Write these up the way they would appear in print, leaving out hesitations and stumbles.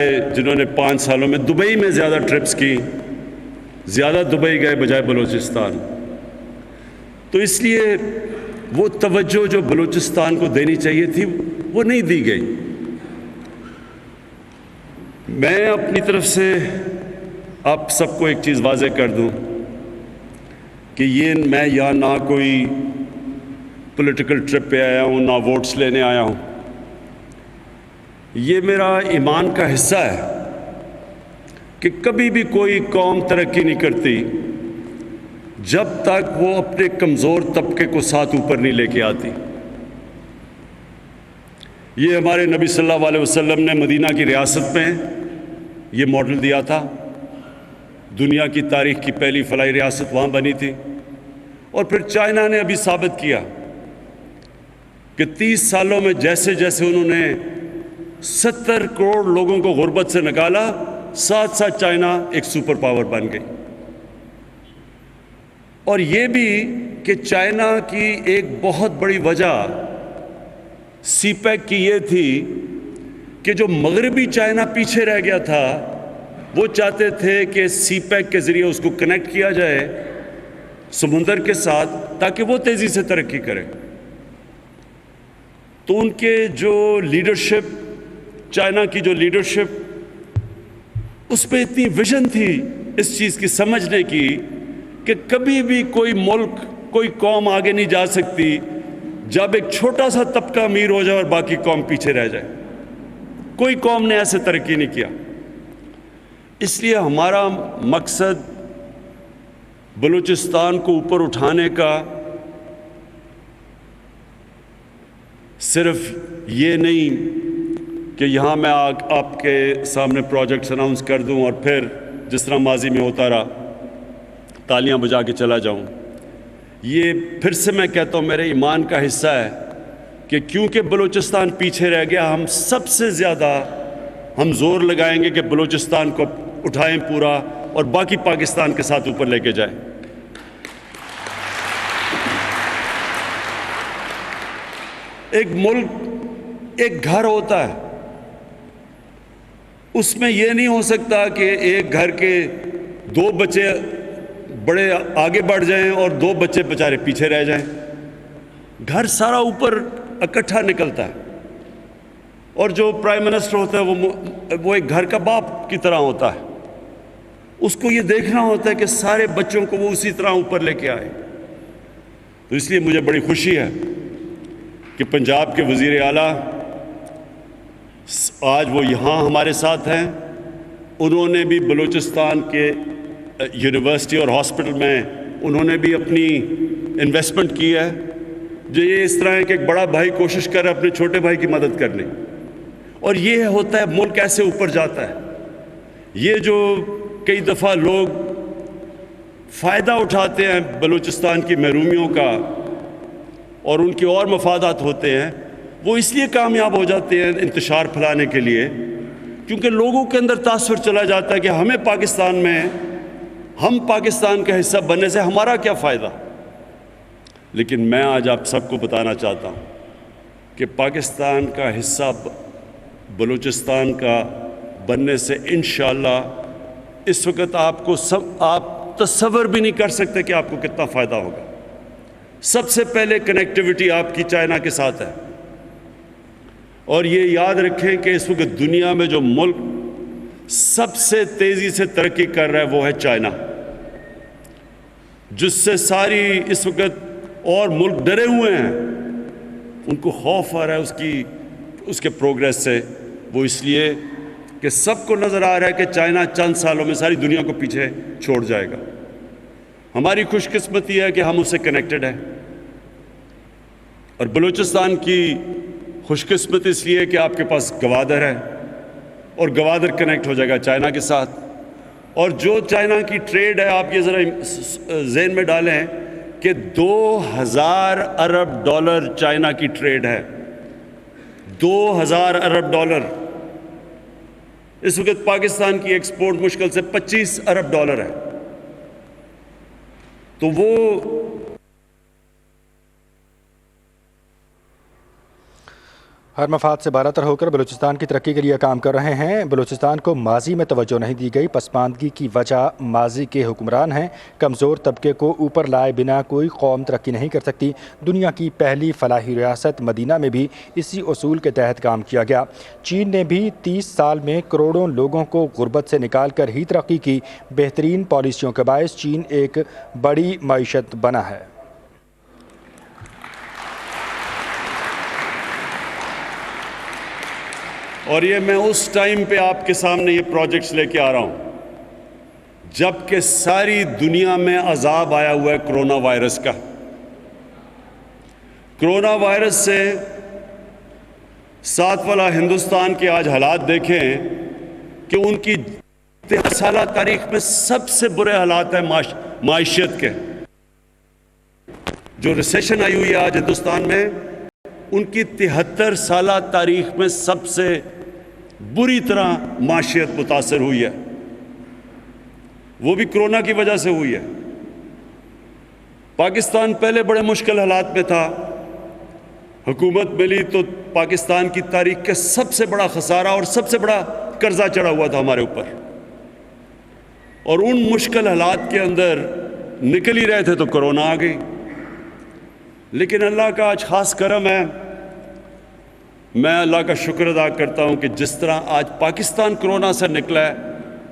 جنہوں نے 5 سالوں میں دبئی میں زیادہ ٹرپس کی، زیادہ دبئی گئے بجائے بلوچستان. تو اس لیے وہ توجہ جو بلوچستان کو دینی چاہیے تھی وہ نہیں دی گئی. میں اپنی طرف سے آپ سب کو ایک چیز واضح کر دوں کہ میں یہاں نہ کوئی پولیٹیکل ٹرپ پہ آیا ہوں، نہ ووٹس لینے آیا ہوں. یہ میرا ایمان کا حصہ ہے کہ کبھی بھی کوئی قوم ترقی نہیں کرتی جب تک وہ اپنے کمزور طبقے کو ساتھ اوپر نہیں لے کے آتی. یہ ہمارے نبی صلی اللہ علیہ وسلم نے مدینہ کی ریاست میں یہ ماڈل دیا تھا. دنیا کی تاریخ کی پہلی فلاحی ریاست وہاں بنی تھی. اور پھر چائنا نے ابھی ثابت کیا کہ 30 سالوں میں جیسے جیسے انہوں نے 70 کروڑ لوگوں کو غربت سے نکالا، ساتھ ساتھ چائنا ایک سپر پاور بن گئی. اور یہ بھی کہ چائنا کی ایک بہت بڑی وجہ سی پیک کی یہ تھی کہ جو مغربی چائنا پیچھے رہ گیا تھا وہ چاہتے تھے کہ سی پیک کے ذریعے اس کو کنیکٹ کیا جائے سمندر کے ساتھ تاکہ وہ تیزی سے ترقی کرے. تو ان کے جو لیڈرشپ، چائنا کی جو لیڈرشپ، اس پہ اتنی ویژن تھی اس چیز کی سمجھنے کی کہ کبھی بھی کوئی ملک، کوئی قوم آگے نہیں جا سکتی جب ایک چھوٹا سا طبقہ امیر ہو جائے اور باقی قوم پیچھے رہ جائے. کوئی قوم نے ایسے ترقی نہیں کیا. اس لیے ہمارا مقصد بلوچستان کو اوپر اٹھانے کا صرف یہ نہیں کہ یہاں میں آپ کے سامنے پروجیکٹس اناؤنس کر دوں اور پھر جس طرح ماضی میں ہوتا رہا تالیاں بجا کے چلا جاؤں. یہ پھر سے میں کہتا ہوں میرے ایمان کا حصہ ہے کہ کیونکہ بلوچستان پیچھے رہ گیا، ہم سب سے زیادہ ہم زور لگائیں گے کہ بلوچستان کو اٹھائیں پورا اور باقی پاکستان کے ساتھ اوپر لے کے جائیں. ایک ملک ایک گھر ہوتا ہے، اس میں یہ نہیں ہو سکتا کہ ایک گھر کے 2 بچے بڑے آگے بڑھ جائیں اور 2 بچے بیچارے پیچھے رہ جائیں. گھر سارا اوپر اکٹھا نکلتا ہے. اور جو پرائم منسٹر ہوتا ہے وہ ایک گھر کا باپ کی طرح ہوتا ہے. اس کو یہ دیکھنا ہوتا ہے کہ سارے بچوں کو وہ اسی طرح اوپر لے کے آئے. تو اس لیے مجھے بڑی خوشی ہے کہ پنجاب کے وزیر اعلیٰ آج وہ یہاں ہمارے ساتھ ہیں. انہوں نے بھی بلوچستان کے یونیورسٹی اور ہاسپٹل میں انہوں نے بھی اپنی انویسٹمنٹ کی ہے. جو یہ اس طرح ہے کہ ایک بڑا بھائی کوشش کر رہا ہے اپنے چھوٹے بھائی کی مدد کرنے، اور یہ ہوتا ہے ملک ایسے اوپر جاتا ہے. یہ جو کئی دفعہ لوگ فائدہ اٹھاتے ہیں بلوچستان کی محرومیوں کا اور ان کے اور مفادات ہوتے ہیں، وہ اس لیے کامیاب ہو جاتے ہیں انتشار پھیلانے کے لیے کیونکہ لوگوں کے اندر تاثر چلا جاتا ہے کہ ہم پاکستان کا حصہ بننے سے ہمارا کیا فائدہ. لیکن میں آج آپ سب کو بتانا چاہتا ہوں کہ پاکستان کا حصہ بلوچستان کا بننے سے انشاءاللہ اس وقت آپ تصور بھی نہیں کر سکتے کہ آپ کو کتنا فائدہ ہوگا. سب سے پہلے کنیکٹیوٹی آپ کی چائنا کے ساتھ ہے. اور یہ یاد رکھیں کہ اس وقت دنیا میں جو ملک سب سے تیزی سے ترقی کر رہا ہے وہ ہے چائنا، جس سے ساری اس وقت اور ملک ڈرے ہوئے ہیں، ان کو خوف آ رہا ہے اس کے پروگریس سے. وہ اس لیے کہ سب کو نظر آ رہا ہے کہ چائنا چند سالوں میں ساری دنیا کو پیچھے چھوڑ جائے گا. ہماری خوش قسمتی ہے کہ ہم اس سے کنیکٹڈ ہیں، اور بلوچستان کی خوش قسمت اس لیے کہ آپ کے پاس گوادر ہے اور گوادر کنیکٹ ہو جائے گا چائنا کے ساتھ. اور جو چائنا کی ٹریڈ ہے آپ یہ ذرا ذہن میں ڈالیں کہ 2000 ارب ڈالر چائنا کی ٹریڈ ہے. 2000 ارب ڈالر. اس وقت پاکستان کی ایکسپورٹ مشکل سے 25 ارب ڈالر ہے. تو وہ ہر مفاد سے بالاتر ہو کر بلوچستان کی ترقی کے لیے کام کر رہے ہیں۔ بلوچستان کو ماضی میں توجہ نہیں دی گئی، پسماندگی کی وجہ ماضی کے حکمران ہیں۔ کمزور طبقے کو اوپر لائے بنا کوئی قوم ترقی نہیں کر سکتی۔ دنیا کی پہلی فلاحی ریاست مدینہ میں بھی اسی اصول کے تحت کام کیا گیا۔ چین نے بھی 30 سال میں کروڑوں لوگوں کو غربت سے نکال کر ہی ترقی کی۔ بہترین پالیسیوں کے باعث چین ایک بڑی معیشت بنا ہے۔ اور یہ میں اس ٹائم پہ آپ کے سامنے یہ پروجیکٹس لے کے آ رہا ہوں جب کہ ساری دنیا میں عذاب آیا ہوا ہے کرونا وائرس کا۔ کرونا وائرس سے ساتھ والا ہندوستان کے آج حالات دیکھیں کہ ان کی 13 سالہ تاریخ میں سب سے برے حالات ہیں معیشت کے۔ جو ریسیشن آئی ہوئی ہے آج ہندوستان میں، ان کی 73 سالہ تاریخ میں سب سے بری طرح معیشت متاثر ہوئی ہے، وہ بھی کرونا کی وجہ سے ہوئی ہے۔ پاکستان پہلے بڑے مشکل حالات میں تھا، حکومت ملی تو پاکستان کی تاریخ کا سب سے بڑا خسارہ اور سب سے بڑا قرضہ چڑھا ہوا تھا ہمارے اوپر، اور ان مشکل حالات کے اندر نکل ہی رہے تھے تو کرونا آ گئی۔ لیکن اللہ کا آج خاص کرم ہے، میں اللہ کا شکر ادا کرتا ہوں کہ جس طرح آج پاکستان کرونا سے نکلا ہے،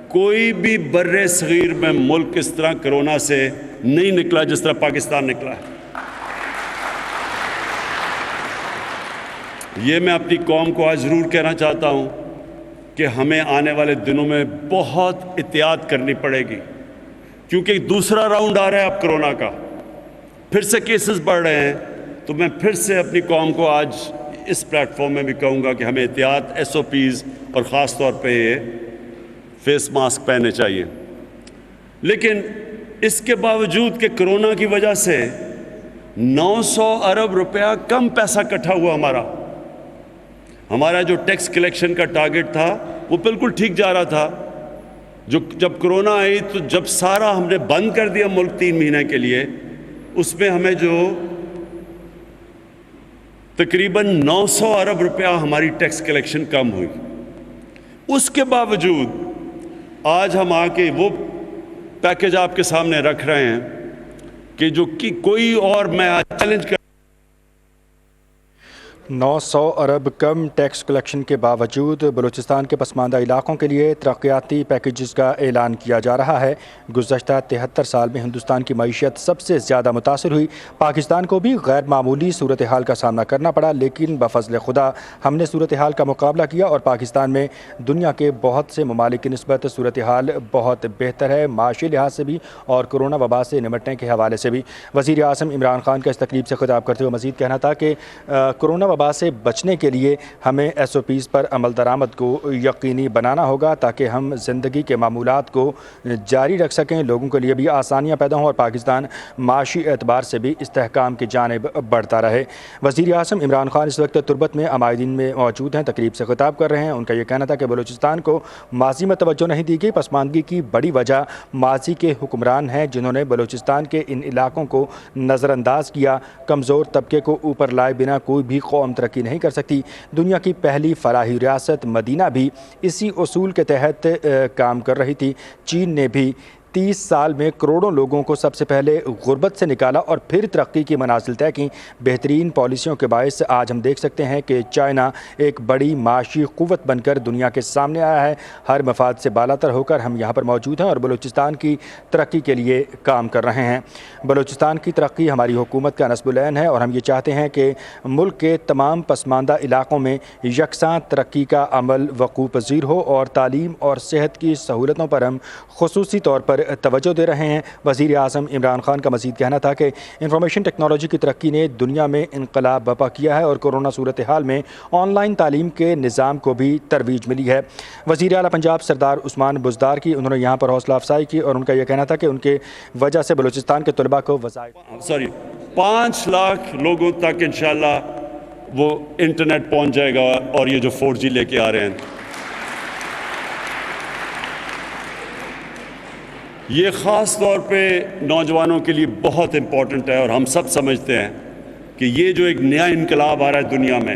کوئی بھی بر صغیر میں ملک اس طرح کرونا سے نہیں نکلا جس طرح پاکستان نکلا ہے۔ یہ میں اپنی قوم کو آج ضرور کہنا چاہتا ہوں کہ ہمیں آنے والے دنوں میں بہت احتیاط کرنی پڑے گی، کیونکہ دوسرا راؤنڈ آ رہا ہے اب کرونا کا، پھر سے کیسز بڑھ رہے ہیں۔ تو میں پھر سے اپنی قوم کو آج اس پلیٹ فارم میں بھی کہوں گا کہ ہمیں احتیاط SOPs اور خاص طور پہ فیس ماسک پہننے چاہیے۔ لیکن اس کے باوجود کہ کرونا کی وجہ سے 900 ارب روپیہ کم پیسہ اکٹھا ہوا ہمارا جو ٹیکس کلیکشن کا ٹارگٹ تھا وہ بالکل ٹھیک جا رہا تھا۔ جب کرونا آئی تو جب سارا ہم نے بند کر دیا ملک 3 مہینے کے لیے، اس میں ہمیں جو تقریباً 900 ارب روپیہ ہماری ٹیکس کلیکشن کم ہوئی۔ اس کے باوجود آج ہم آ کے وہ پیکج آپ کے سامنے رکھ رہے ہیں کہ جو کہ کوئی اور میں چیلنج کر 900 ارب کم ٹیکس کلیکشن کے باوجود بلوچستان کے پسماندہ علاقوں کے لیے ترقیاتی پیکیجز کا اعلان کیا جا رہا ہے۔ گزشتہ 73 سال میں ہندوستان کی معیشت سب سے زیادہ متاثر ہوئی۔ پاکستان کو بھی غیر معمولی صورتحال کا سامنا کرنا پڑا، لیکن بفضل خدا ہم نے صورتحال کا مقابلہ کیا اور پاکستان میں دنیا کے بہت سے ممالک کی نسبت صورتحال بہت بہتر ہے، معاشی لحاظ سے بھی اور کرونا وبا سے نمٹنے کے حوالے سے بھی۔ وزیر اعظم عمران خان کا اس تقریب سے خطاب کرتے ہوئے مزید کہنا تھا کہ کرونا وبا سے بچنے کے لیے ہمیں SOPs پر عمل درآمد کو یقینی بنانا ہوگا تاکہ ہم زندگی کے معمولات کو جاری رکھ سکیں، لوگوں کے لیے بھی آسانیاں پیدا ہوں اور پاکستان معاشی اعتبار سے بھی استحکام کی جانب بڑھتا رہے۔ وزیر اعظم عمران خان اس وقت تربت میں عمائدین میں موجود ہیں، تقریب سے خطاب کر رہے ہیں۔ ان کا یہ کہنا تھا کہ بلوچستان کو ماضی میں توجہ نہیں دی گئی، پسماندگی کی بڑی وجہ ماضی کے حکمران ہیں جنہوں نے بلوچستان کے ان علاقوں کو نظر انداز کیا۔ کمزور طبقے کو اوپر لائے بنا کوئی بھی قوم ترقی نہیں کر سکتی۔ دنیا کی پہلی فلاحی ریاست مدینہ بھی اسی اصول کے تحت کام کر رہی تھی۔ چین نے بھی 30 سال میں کروڑوں لوگوں کو سب سے پہلے غربت سے نکالا اور پھر ترقی کی منازل طے کی۔ بہترین پالیسیوں کے باعث آج ہم دیکھ سکتے ہیں کہ چائنا ایک بڑی معاشی قوت بن کر دنیا کے سامنے آیا ہے۔ ہر مفاد سے بالاتر ہو کر ہم یہاں پر موجود ہیں اور بلوچستان کی ترقی کے لیے کام کر رہے ہیں۔ بلوچستان کی ترقی ہماری حکومت کا نصب العین ہے اور ہم یہ چاہتے ہیں کہ ملک کے تمام پسماندہ علاقوں میں یکساں ترقی کا عمل وقوع پذیر ہو اور تعلیم اور صحت کی سہولتوں پر ہم خصوصی طور پر توجہ دے رہے ہیں۔ وزیر اعظم عمران خان کا مزید کہنا تھا کہ انفارمیشن ٹیکنالوجی کی ترقی نے دنیا میں انقلاب برپا کیا ہے اور کورونا صورتحال میں آن لائن تعلیم کے نظام کو بھی ترویج ملی ہے۔ وزیر اعلیٰ پنجاب سردار عثمان بزدار کی انہوں نے یہاں پر حوصلہ افزائی کی اور ان کا یہ کہنا تھا کہ ان کے وجہ سے بلوچستان کے طلباء کو وظائف 5 لاکھ لوگوں تک انشاءاللہ وہ انٹرنیٹ پہنچ جائے گا، اور یہ جو 4G لے کے آ رہے ہیں یہ خاص طور پہ نوجوانوں کے لیے بہت امپورٹنٹ ہے، اور ہم سب سمجھتے ہیں کہ یہ جو ایک نیا انقلاب آ رہا ہے دنیا میں،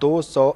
200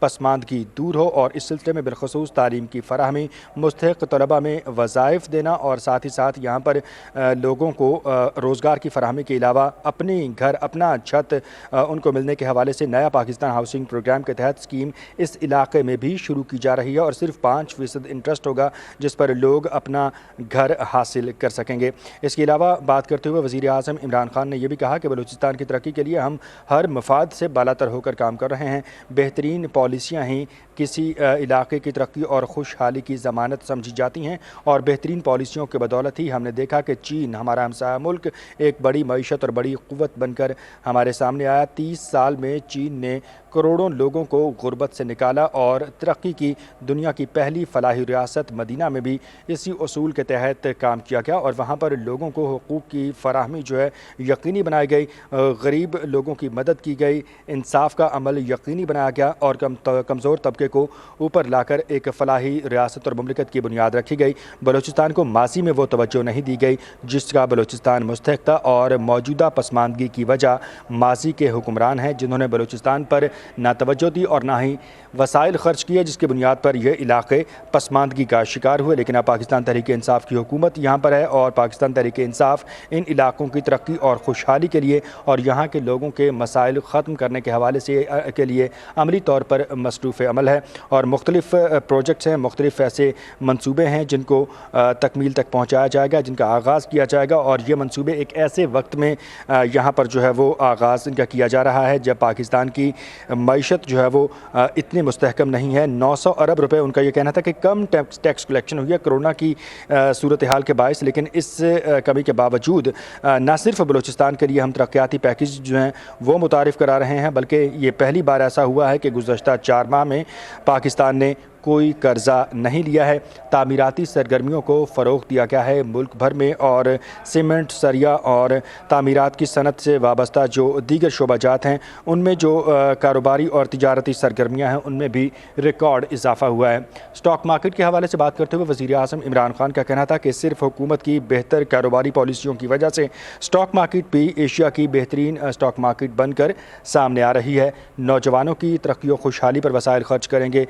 پسماندگی دور ہو، اور اس سلسلے میں بالخصوص تعلیم کی فراہمی، مستحق طلباء میں وظائف دینا اور ساتھ ہی ساتھ یہاں پر لوگوں کو روزگار کی فراہمی کے علاوہ اپنی گھر، اپنا چھت ان کو ملنے کے حوالے سے نیا پاکستان ہاؤسنگ پروگرام کے تحت اسکیم اس علاقے میں بھی شروع کی جا رہی ہے، اور صرف 5% انٹرسٹ ہوگا جس پر لوگ اپنا گھر حاصل کر سکیں گے۔ اس کے علاوہ بات کرتے ہوئے وزیر اعظم عمران خان نے یہ بھی کہا کہ بلوچستان کی ترقی کے لیے ہم ہر مفاد سے بالاتر ہو کر کام کر رہے ہیں۔ بہترین پالیسیاں ہی کسی علاقے کی ترقی اور خوشحالی کی ضمانت سمجھی جاتی ہیں، اور بہترین پالیسیوں کے بدولت ہی ہم نے دیکھا کہ چین، ہمارا ہمسایہ ملک، ایک بڑی معیشت اور بڑی قوت بن کر ہمارے سامنے آیا۔ 30 سال میں چین نے کروڑوں لوگوں کو غربت سے نکالا اور ترقی کی دنیا کی پہلی فلاحی ریاست مدینہ میں بھی اسی اصول کے تحت کام کیا گیا، اور وہاں پر لوگوں کو حقوق کی فراہمی جو ہے یقینی بنائی گئی، غریب لوگوں کی مدد کی گئی، انصاف کا عمل یقینی بنایا گیا، اور کمزور طبقے کو اوپر لا کر ایک فلاحی ریاست اور مملکت کی بنیاد رکھی گئی۔ بلوچستان کو ماضی میں وہ توجہ نہیں دی گئی جس کا بلوچستان مستحق تھا، اور موجودہ پسماندگی کی وجہ ماضی کے حکمران ہیں جنہوں نے بلوچستان پر نہ توجہ دی اور نہ ہی وسائل خرچ کیے، جس کی بنیاد پر یہ علاقے پسماندگی کا شکار ہوئے۔ لیکن اب پاکستان تحریک انصاف کی حکومت یہاں پر ہے، اور پاکستان تحریک انصاف ان علاقوں کی ترقی اور خوشحالی کے لیے اور یہاں کے لوگوں کے مسائل ختم کرنے کے حوالے سے کے لیے عملی طور پر مصروف عمل ہے، اور مختلف پروجیکٹس ہیں، مختلف ایسے منصوبے ہیں جن کو تکمیل تک پہنچایا جائے گا، جن کا آغاز کیا جائے گا، اور یہ منصوبے ایک ایسے وقت میں یہاں پر جو ہے وہ آغاز ان کا کیا جا رہا ہے جب پاکستان کی معیشت جو ہے وہ اتنی مستحکم نہیں ہے۔ 900 ارب روپے ان کا یہ کہنا تھا کہ کم ٹیکس کلیکشن ہوئی ہے کرونا کی صورتحال کے باعث، لیکن اس کمی کے باوجود نہ صرف بلوچستان کے لیے ہم ترقیاتی پیکیج جو ہیں وہ متعارف کرا رہے ہیں، بلکہ یہ پہلی بار ایسا ہوا ہے کہ گزشتہ 4 ماہ میں پاکستان نے کوئی قرضہ نہیں لیا ہے۔ تعمیراتی سرگرمیوں کو فروغ دیا گیا ہے ملک بھر میں، اور سیمنٹ، سریا اور تعمیرات کی صنعت سے وابستہ جو دیگر شعبہ جات ہیں ان میں جو کاروباری اور تجارتی سرگرمیاں ہیں ان میں بھی ریکارڈ اضافہ ہوا ہے۔ اسٹاک مارکیٹ کے حوالے سے بات کرتے ہوئے وزیر اعظم عمران خان کا کہنا تھا کہ صرف حکومت کی بہتر کاروباری پالیسیوں کی وجہ سے اسٹاک مارکیٹ بھی ایشیا کی بہترین اسٹاک مارکیٹ بن کر سامنے آ رہی ہے۔ نوجوانوں کی ترقی و خوشحالی پر وسائل خرچ کریں گے،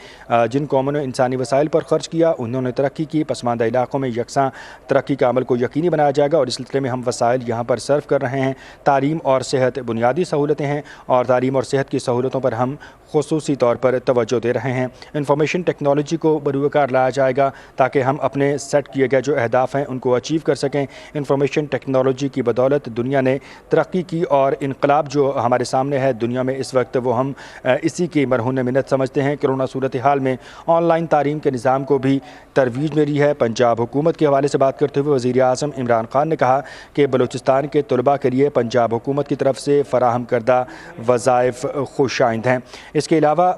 جن قوموں نے انسانی وسائل پر خرچ کیا انہوں نے ترقی کی۔ پسماندہ علاقوں میں یکساں ترقی کا عمل کو یقینی بنایا جائے گا، اور اس سلسلے میں ہم وسائل یہاں پر صرف کر رہے ہیں۔ تعلیم اور صحت بنیادی سہولتیں ہیں، اور تعلیم اور صحت کی سہولتوں پر ہم خصوصی طور پر توجہ دے رہے ہیں۔ انفارمیشن ٹیکنالوجی کو بروکار لایا جائے گا تاکہ ہم اپنے سیٹ کیے گئے جو اہداف ہیں ان کو اچیو کر سکیں۔ انفارمیشن ٹیکنالوجی کی بدولت دنیا نے ترقی کی، اور انقلاب جو ہمارے سامنے ہے دنیا میں اس وقت وہ ہم اسی کی مرہون منت سمجھتے ہیں۔ کرونا صورتحال میں آن لائن تعلیم کے نظام کو بھی ترویج ملی ہے۔ پنجاب حکومت کے حوالے سے بات کرتے ہوئے وزیر اعظم عمران خان نے کہا کہ بلوچستان کے طلباء کے لیے پنجاب حکومت کی طرف سے فراہم کردہ وظائف خوش آئند ہیں۔ اس کے علاوہ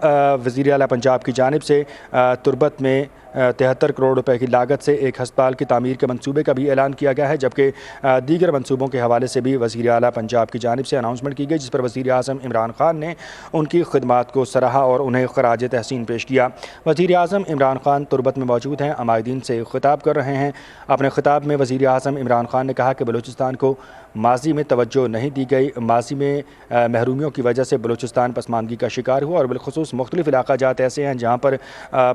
وزیر اعلیٰ پنجاب کی جانب سے تربت میں 73 کروڑ روپے کی لاگت سے ایک ہسپتال کی تعمیر کے منصوبے کا بھی اعلان کیا گیا ہے، جبکہ دیگر منصوبوں کے حوالے سے بھی وزیر اعلیٰ پنجاب کی جانب سے اناؤنسمنٹ کی گئی، جس پر وزیر اعظم عمران خان نے ان کی خدمات کو سراہا اور انہیں خراج تحسین پیش کیا۔ وزیر اعظم عمران خان تربت میں موجود ہیں، عمائدین سے خطاب کر رہے ہیں۔ اپنے خطاب میں وزیر اعظم عمران خان نے کہا کہ بلوچستان کو ماضی میں توجہ نہیں دی گئی، ماضی میں محرومیوں کی وجہ سے بلوچستان پسماندگی کا شکار ہوا، اور بالخصوص مختلف علاقہ جات ایسے ہیں جہاں پر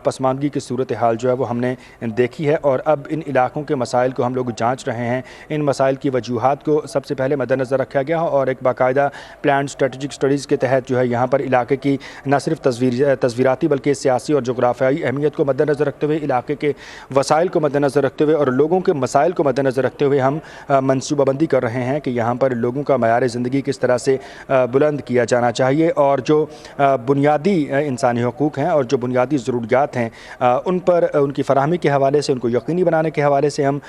پسماندگی کی صورتحال جو ہے وہ ہم نے دیکھی ہے، اور اب ان علاقوں کے مسائل کو ہم لوگ جانچ رہے ہیں۔ ان مسائل کی وجوہات کو سب سے پہلے مد نظر رکھا گیا، اور ایک باقاعدہ پلان اسٹریٹجک اسٹڈیز کے تحت جو ہے یہاں پر علاقے کی نہ صرف تصویراتی بلکہ سیاسی اور جغرافیائی اہمیت کو مد نظر رکھتے ہوئے، علاقے کے وسائل کو مد نظر رکھتے ہوئے اور لوگوں کے مسائل کو مد نظر رکھتے ہوئے ہم منصوبہ بندی کر رہے ہیں کہ یہاں پر لوگوں کا معیار زندگی کس طرح سے بلند کیا جانا چاہیے، اور جو بنیادی انسانی حقوق ہیں اور جو بنیادی ضروریات ہیں ان پر ان کی فراہمی کے حوالے سے، ان کو یقینی بنانے کے حوالے سے ہم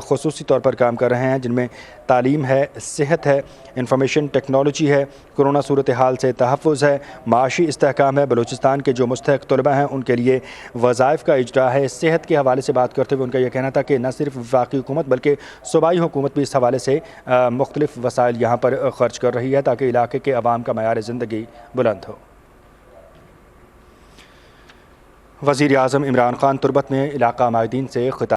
خصوصی طور پر کام کر رہے ہیں، جن میں تعلیم ہے، صحت ہے، انفارمیشن ٹیکنالوجی ہے، کرونا صورتحال سے تحفظ ہے، معاشی استحکام ہے، بلوچستان کے جو مستحق طلباء ہیں ان کے لیے وظائف کا اجرا ہے۔ صحت کے حوالے سے بات کرتے ہوئے ان کا یہ کہنا تھا کہ نہ صرف وفاقی حکومت بلکہ صوبائی حکومت بھی اس حوالے سے مختلف وسائل یہاں پر خرچ کر رہی ہے تاکہ علاقے کے عوام کا معیار زندگی بلند ہو۔ وزیر اعظم عمران خان تربت میں علاقہ عمائدین سے خطاب